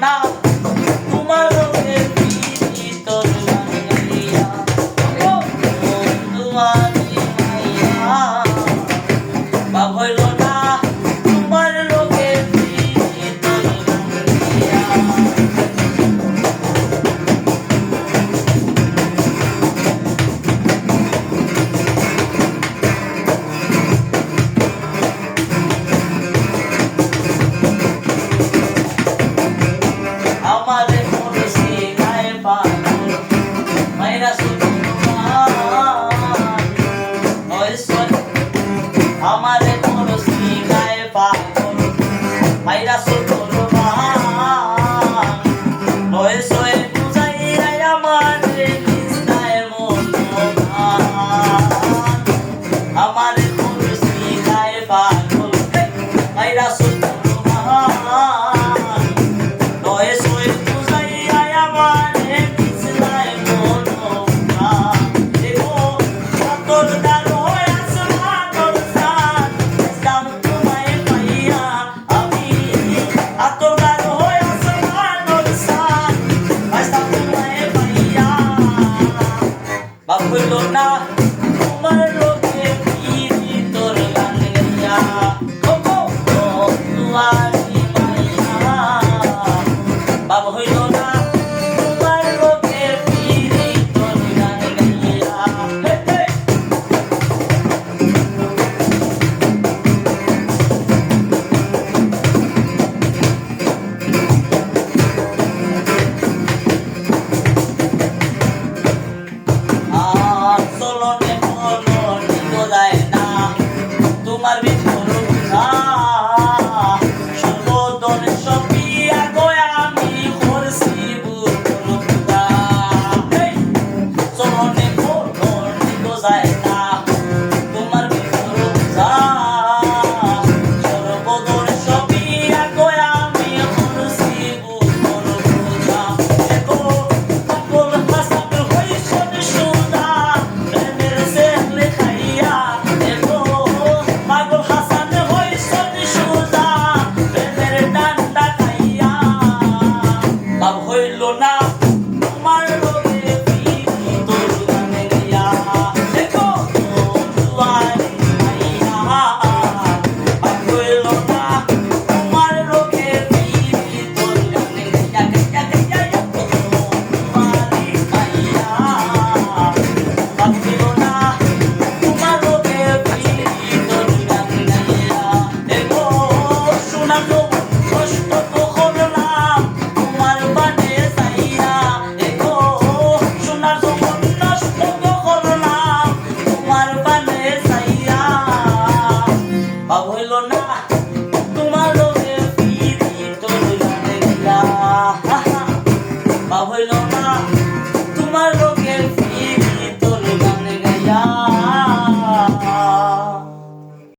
না তোমার রঙের ভিতর গাঙ্গাইয়া তোমারি মাইয়া বাপ হইল না তোমার রঙের ভিতর গাঙ্গাইয়া আমারে করছি গায়ে পাগল মাইরা শুধু আমারে করছি গায়ে পাগল মাইরা শুধু নয় সয়ে বুঝাইয়া আমারে নিস্তায় মন আমারে করছি গায়ে পাগল মাইরা শুধু হইল না তোমার লোকে ভিতর গাঙ্গাইয়া তোমারি মাইয়া বাপ হইল না তোমার লোকে ভিতর গাঙ্গাইয়া তোমার ভিতর সর্বদন সপিয়া গয়া আমি করছি বুকুলুকা চলনে কোন নিতো যায় না তোমার ভিতর সর্বদন সপিয়া গয়া আমি করছি বুকুলুকা দেখো পাগল হাসান হইছন সুদা প্রেমের সেহলে খাইয়া দেখো পাগল হাসান হইছন সুদা প্রেমের ডান্ডা খাইয়া বাপ হইল না তোমার লোকে ভিতর গাঙ্গাইয়া দেখো তোমারি মাইয়া বাপ হইল না তোমার লোকে ভিতর গাঙ্গাইয়া তোমারি মাইয়া বাপ হইল না তোমার লোকে ভিতর গাঙ্গাইয়া দেখো সোনা তো কষ্ট তো করলাম তোমার বানে যাইয়া দেখো সোনার যখন নষ্ট তো করলাম তোমার বানে যাইয়া বাপ হইল না তোমার লোকে ভিতর গাঙ্গাইয়া বাপ হইল না তোমার লোকে